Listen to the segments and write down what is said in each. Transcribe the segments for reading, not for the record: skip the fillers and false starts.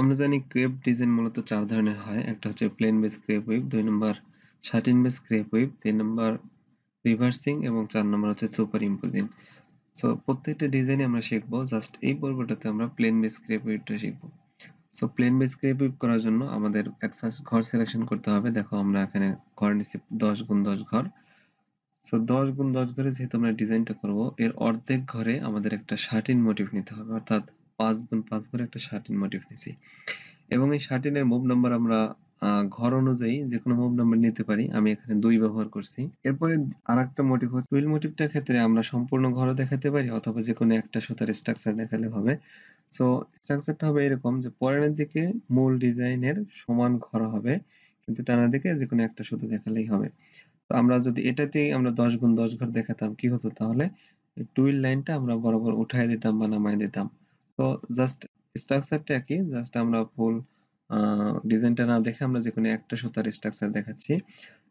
আমরা জানি crepe design মূলত 4 ধরনের হয়। একটা হচ্ছে plain base crepe weave, 2 number satin base crepe weave, 3 number reversing এবং 4 নাম্বার হচ্ছে সুপার ইম্পোজিং। সো প্রত্যেকটা ডিজাইনে আমরা শিখবো। জাস্ট এই পর্বটাতে আমরা প্লেন বেস ক্রেপ ওয়েভটা শিখবো। So plain base crepe weave করার জন্য আমাদের এট ফার্স্ট ঘর সিলেকশন করতে হবে। দেখো আমরা এখানে ঘর নিচ্ছি 10 গুণ 10 ঘর। সো 10 গুণ 10 ঘরে যেহেতু আমরা ডিজাইনটা করব, এর অর্ধেক ঘরে আমাদের একটা শাটিন মোটিভ নিতে হবে, অর্থাৎ 5 গুণ 5 ঘরে একটা শাটিন মোটিভ নিছি। এবং এই শাটিনের মুভ নাম্বার আমরা ঘর অনুযায়ী যে কোনো মুভ নাম্বার নিতে পারি। আমি এখানে 2 ব্যবহার করছি। এরপরে আরেকটা মোটিভ হচ্ছে টুইল মোটিভটার ক্ষেত্রে আমরা সম্পূর্ণ ঘরও দেখাতে পারি অথবা যে কোনো একটা সুতার স্ট্রাকচার দেখালে হবে। সো স্ট্রাকচারটা হবে এরকম যে পরের দিকে মূল ডিজাইনের সমান ঘর হবে, কিন্তু টানার দিকে যে কোনো একটা সুতা দেখালেই হবে। তো আমরা যদি এটাতেই আমরা 10 গুণ 10 ঘর দেখাতাম কি হতো তাহলে? টুইল লাইনটা আমরা বরাবর উঠায় দিতাম বা নামায় দিতাম। তো জাস্ট স্ট্রাকচারটা একই, জাস্ট আমরা ফুল ডিজাইনটা না দেখে আমরা যেকোনো একটা সুতার স্ট্রাকচার দেখাচ্ছি।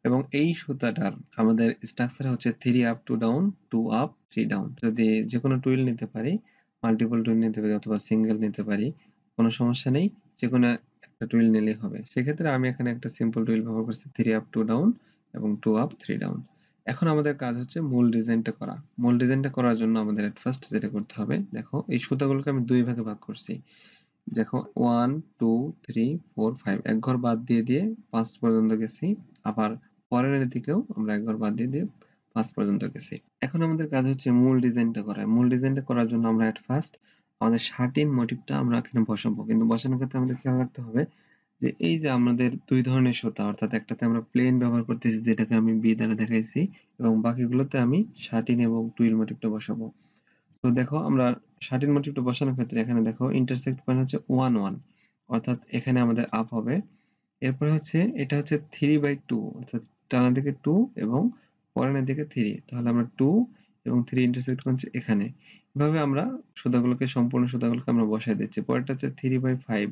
এবং এই সুতাটার আমাদের স্ট্রাকচার হচ্ছে 3 আপ 2 ডাউন, 2 আপ 3 ডাউন। যদি যেকোনো টুইল নিতে পারি, মাল্টিপল টুইল নিতে পারি অথবা সিঙ্গেল নিতে পারি, কোনো সমস্যা নেই। যেকোনো একটা টুইল নিলেই হবে। সেক্ষেত্রে আমি এখানে একটা সিম্পল টুইল ব্যবহার করছি 3 আপ 2 ডাউন এবং 2 আপ 3 ডাউন। এখন আমাদের কাজ হচ্ছে মূল ডিজাইনটা করা। মূল ডিজাইনটা করার জন্য আমাদের এট ফার্স্ট যেটা করতে হবে, দেখো এই সুতাগুলোকে আমি 2 ভাগে ভাগ করছি। দেখো 1 2 3 4 5 এক ঘর বাদ দিয়ে 5 পর্যন্ত গেছি। আবার পরের দিকেও আমরা এক ঘর বাদ দিয়ে 5 পর্যন্ত গেছি। এখন আমাদের কাজ হচ্ছে মূল ডিজাইনটা করা। মূল ডিজাইনটা করার জন্য আমরা এট ফার্স্ট আমাদের শাটিন মোটিভটা আমরা এখানে বসাবো। কিন্তু বসানোর ক্ষেত্রে আমাদের খেয়াল রাখতে হবে যে এই যে আমাদের 2 ধরনের সুতা, অর্থাৎ একটাতে আমরা প্লেন ব্যবহার করতেছি যেটাকে আমি বি দ্বারা দেখাইছি, এবং বাকিগুলোতে আমি শাটিন এবং টুইল মোটিভটা বসাবো। তো দেখো আমরা শাটিন মোটিভটা বসানোর ক্ষেত্রে এখানে দেখো ইন্টারসেক্ট পয়েন্ট হচ্ছে 1 1, অর্থাৎ এখানে আমাদের আপ হবে। এরপরে হচ্ছে এটা হচ্ছে 3/2, অর্থাৎ টানার দিকে 2 এবং পরের দিকে 3, তাহলে আমরা 2 এবং 3 ইন্টারসেক্ট করছে এখানে। এভাবে আমরা সুতাগুলোকে সম্পূর্ণ সুতাগুলোকে আমরা বসায় দিচ্ছি। পরেরটা হচ্ছে 3/5,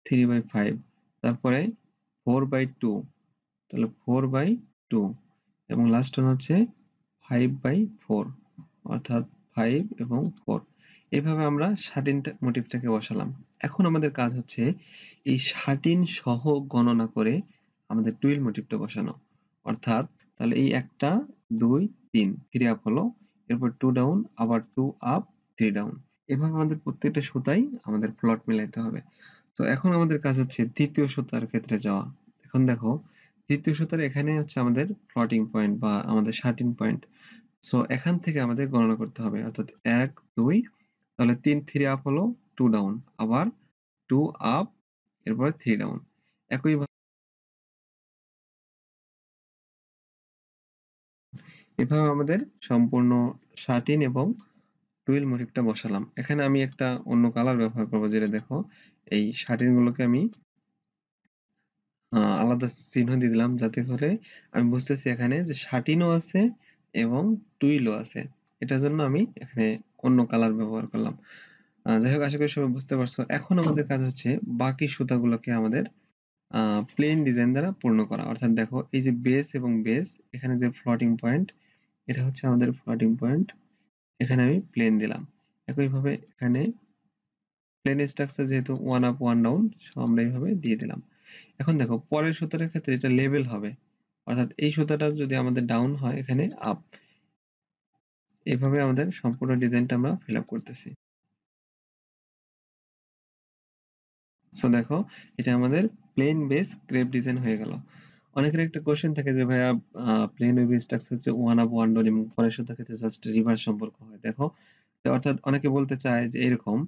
3/5, তারপরে 4/2, তাহলে 4/2 এবং লাস্ট ওয়ান হচ্ছে 5/4, অর্থাৎ 5 এবং 4। এভাবে আমরা শাটিনটা মোটিভটাকে বসালাম। এখন আমাদের কাজ হচ্ছে এই শাটিন সহ গণনা করে আমাদের টুইল মোটিভটা বসানো। অর্থাৎ তাহলে এই 1টা 2 3 3 আপ হলো, এরপর 2 ডাউন, আবার 2 আপ 3 ডাউন। এভাবে আমাদের প্রত্যেকটা সুতায় আমাদের প্লট মিলাইতে হবে। তো এখন আমাদের কাজ হচ্ছে তৃতীয় সুতার ক্ষেত্রে যাওয়া। এখন দেখো তৃতীয় সুতার এখানে হচ্ছে আমাদের প্লটিং পয়েন্ট বা আমাদের শার্টিং পয়েন্ট। সো এখান থেকে আমাদের গণনা করতে হবে, অর্থাৎ 1 2, তাহলে 3 আপ হলো, 2 ডাউন, আবার 2 আপ, এরপর 3 ডাউন। একইভাবে এভাবে আমাদের সম্পূর্ণ শার্টিন এবং টুইল মোটিভটা বসালাম। এখানে আমি একটা অন্য কালার ব্যবহার করব, যেটা দেখো এই শার্টিন গুলোকে আমি আলাদা চিহ্ন দিয়ে দিলাম, যাতে করে আমি বুঝতেছি এখানে যে শাটিনও আছে এবং টুইলও আছে। এটার জন্য আমি এখানে অন্য কালার ব্যবহার করলাম। যাই হোক, আশা করি সবাই বুঝতে পারছো। এখন আমাদের কাজ হচ্ছে বাকি সুতাগুলোকে আমাদের প্লেন ডিজাইন দ্বারা পূর্ণ করা। অর্থাৎ দেখো এই যে বেস এবং বেস, এখানে যে ফ্লোটিং পয়েন্ট, এটা হচ্ছে আমাদের ফ্লোটিং পয়েন্ট। এখানে আমি প্লেন দিলাম। একইভাবে এখানে প্লেন স্ট্রাকচার যেহেতু 1 আপ 1 ডাউন, সো আমরা এইভাবে দিয়ে দিলাম। এখন দেখো পরের সুতার ক্ষেত্রে এটা লেবেল হবে, অর্থাৎ এই সুতাটা যদি আমাদের ডাউন হয় এখানে আপ। এভাবে আমাদের সম্পূর্ণ ডিজাইনটা আমরা ফিল আপ করতেছি। সো দেখো এটা আমাদের প্লেন বেস ক্রেপ ডিজাইন হয়ে গেল। অনেকের একটা কোশ্চেন থাকে যে ভাইয়া প্লেন ওয়েভ স্ট্রাকচার হচ্ছে 1 আপ 1 ডাউন এবং পরের সুতার ক্ষেত্রে জাস্ট রিভার্স সম্পর্ক হয়। দেখো অর্থাৎ অনেকে বলতে চায় যে এরকম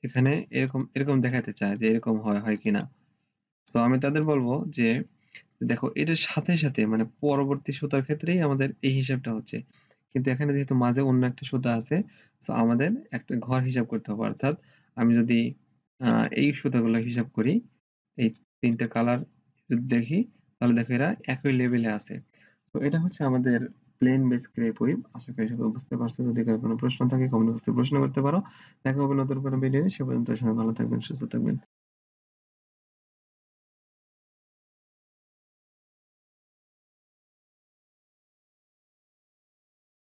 এখানে এরকম এরকম দেখাতে চায় যে এরকম হয় কিনা। সো আমি তাদের বলবো যে দেখো এটার সাথে সাথে মানে পরবর্তী সুতার ক্ষেত্রেই আমাদের এই হিসাবটা হচ্ছে, কিন্তু এখানে যেহেতু মাঝে অন্য একটা সুতা আছে, সো আমাদের একটা ঘর হিসাব করতে হবে। অর্থাৎ আমি যদি এই সুতাগুলো হিসাব করি, এই তিনটা কালার যদি দেখি, তাহলে দেখো এরা একই লেভেলে আছে। তো এটা হচ্ছে আমাদের প্লেন বেস ক্রেপ ওয়েভ। আশা করি সবাই বুঝতে পারছো। যদি কারো কোনো প্রশ্ন থাকে কমেন্ট বক্সে প্রশ্ন করতে পারো। দেখা হবে নতুন কোনো ভিডিও। সে পর্যন্ত সবাই ভালো থাকবেন, সুস্থ থাকবেন।